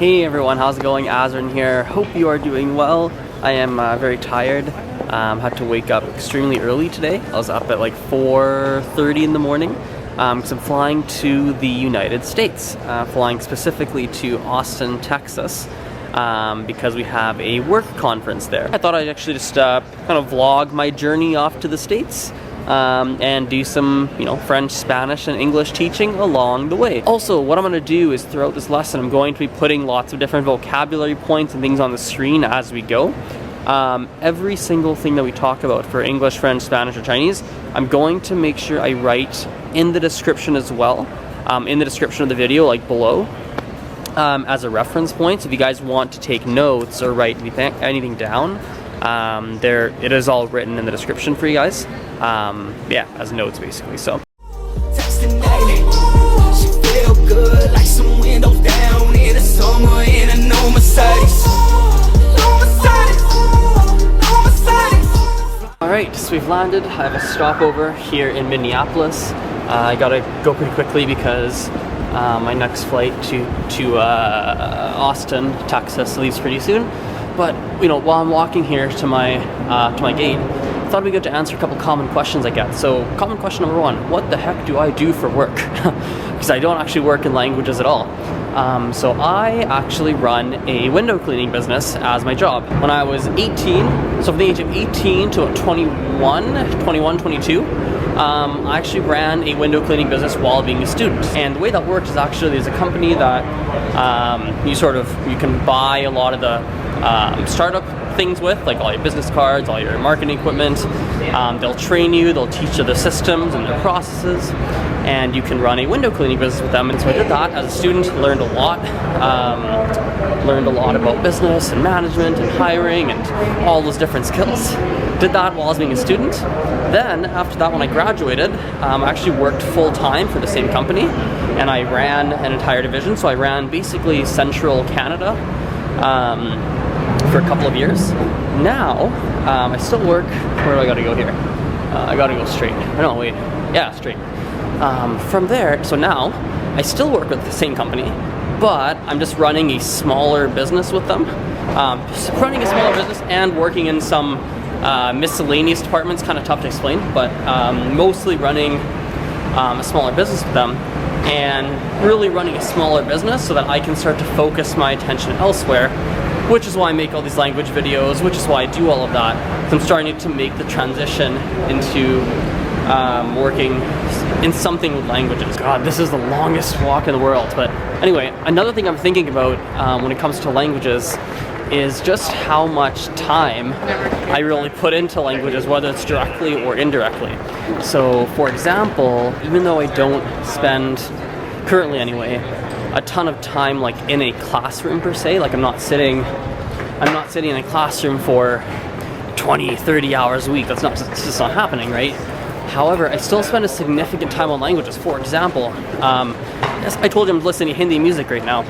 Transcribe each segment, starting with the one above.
Hey everyone, how's it going? Azren here. Hope you are doing well. I am very tired. Had to wake up extremely early today. I was up at like 4:30 in the morning because I'm flying to the United States, flying specifically to Austin, Texas, because we have a work conference there. I thought I'd actually just kind of vlog my journey off to the States. And do some, French, Spanish, and English teaching along the way. Also, what I'm going to do is throughout this lesson, I'm going to be putting lots of different vocabulary points and things on the screen as we go. Every single thing that we talk about for English, French, Spanish, or Chinese, I'm going to make sure I write in the description as well, in the description of the video, like below, as a reference point. So if you guys want to take notes or write anything down, it is all written in the description for you guys. Yeah, as notes basically. So alright, so we've landed. I have a stopover here in Minneapolis. I gotta go pretty quickly because my next flight to Austin, Texas leaves pretty soon. But while I'm walking here to my gate, I thought it'd be good to answer a couple common questions I get. So, common question number one: what the heck do I do for work? Because I don't actually work in languages at all. So I actually run a window cleaning business as my job. When I was 18, so from the age of 18 to 21, 22, I actually ran a window cleaning business while being a student. And the way that works is actually there's a company that you can buy a lot of the startup things with, like all your business cards, all your marketing equipment. They'll train you, they'll teach you the systems and their processes, and you can run a window cleaning business with them. And so I did that as a student, learned a lot about business and management and hiring and all those different skills. Did that while I was being a student. Then after that, when I graduated, I actually worked full-time for the same company, and I ran an entire division. So I ran basically central Canada for a couple of years. Now, I still work. Where do I gotta go here? I gotta go straight. No, wait. Yeah, straight. From there, so now, I still work with the same company, but I'm just running a smaller business with them. Running a smaller business and working in some miscellaneous departments, kind of tough to explain, but mostly running a smaller business with them, and really running a smaller business so that I can start to focus my attention elsewhere, which is why I make all these language videos, which is why I do all of that. So I'm starting to make the transition into working in something with languages. God, this is the longest walk in the world. But anyway, another thing I'm thinking about when it comes to languages is just how much time I really put into languages, whether it's directly or indirectly. So for example, even though I don't spend, currently anyway, a ton of time like in a classroom per se, like I'm not sitting in a classroom for 20-30 hours a week. It's just not happening, right? However, I still spend a significant time on languages. For example, yes, I told you I'm listening to Hindi music right now.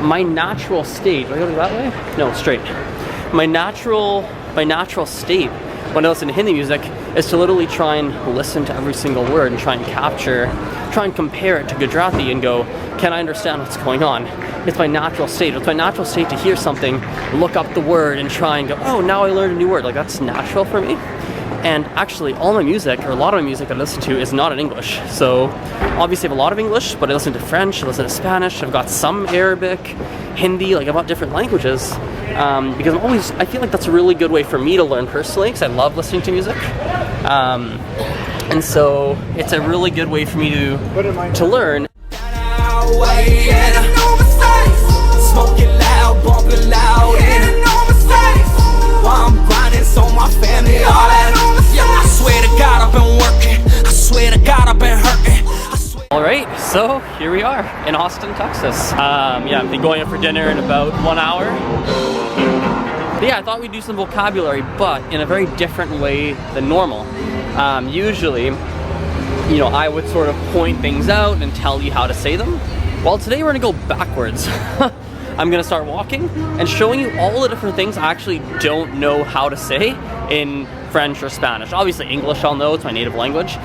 My natural state, do I go that way? No, straight. My natural state when I listen to Hindi music is to literally try and listen to every single word and try and compare it to Gujarati and go, can I understand what's going on? It's my natural state. It's my natural state to hear something, look up the word, and try and go, oh, now I learned a new word. Like, that's natural for me. And actually, all my music, or a lot of my music I listen to, is not in English. So, obviously I have a lot of English, but I listen to French, I listen to Spanish, I've got some Arabic, Hindi, like I've got different languages. Because I feel like that's a really good way for me to learn personally, because I love listening to music. And so, it's a really good way for me to learn. Smoking loud, bumping loud, and while I'm grinding, so my family all that. Yeah, I swear to God I've been working. I swear to God I've been hurting. Alright, so here we are in Austin, Texas. Yeah, I've been going out for dinner in about 1 hour. But yeah, I thought we'd do some vocabulary, but in a very different way than normal. Usually, I would sort of point things out and tell you how to say them. Well, today we're gonna go backwards. I'm gonna start walking and showing you all the different things I actually don't know how to say in French or Spanish. Obviously English I'll know, it's my native language.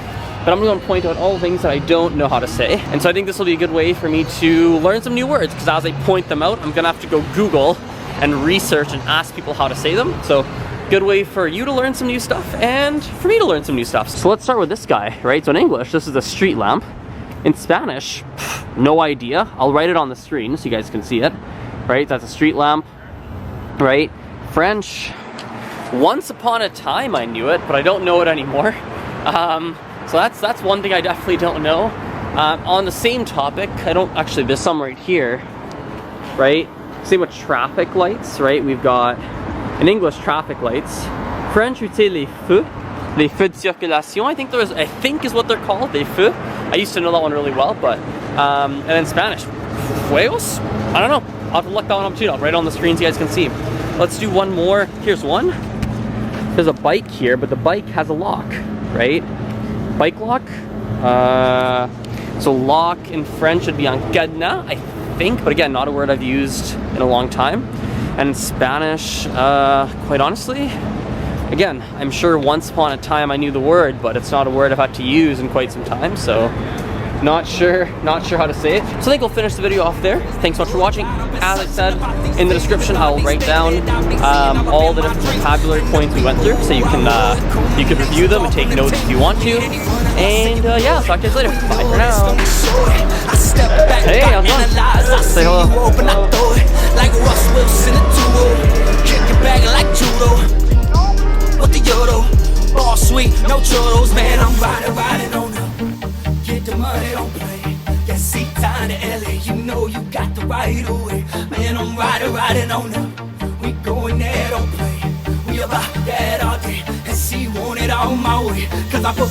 but I'm going to point out all the things that I don't know how to say. And so I think this will be a good way for me to learn some new words, because as I point them out, I'm going to have to go Google and research and ask people how to say them. So good way for you to learn some new stuff and for me to learn some new stuff. So let's start with this guy, right? So in English, this is a street lamp. In Spanish, no idea. I'll write it on the screen so you guys can see it, right? That's a street lamp, right? French, once upon a time I knew it, but I don't know it anymore. So that's one thing I definitely don't know. On the same topic, there's some right here, right? Same with traffic lights, right? We've got, in English, traffic lights. French, we'd say les feux de circulation, I think is what they're called, les feux. I used to know that one really well, but, and then Spanish, fuegos? I don't know. I'll have to look that one up too. I'll write it on the screen so you guys can see. Let's do one more. Here's one. There's a bike here, but the bike has a lock, right? Bike lock. So lock in French would be un cadenas, I think, but again, not a word I've used in a long time. And in Spanish, quite honestly, again, I'm sure once upon a time I knew the word, but it's not a word I've had to use in quite some time, so not sure how to say it. So I think we'll finish the video off there. Thanks so much for watching. As I said, in the description I'll write down all the different vocabulary points we went through, so you can review them and take notes if you want to. And yeah, I'll talk to you guys later. Bye for now. Hey, how's it going? Say hello. Like Russ Wilson, a duo. Kick it back like judo. What the yodo? Ball sweet, no churros, man. I'm riding on them. Get the money, don't play. Yeah, see time to LA. You know you got the right away. Man, I'm riding on them. We going there, don't play. We about that all day. And see, want it all my way. Cause I put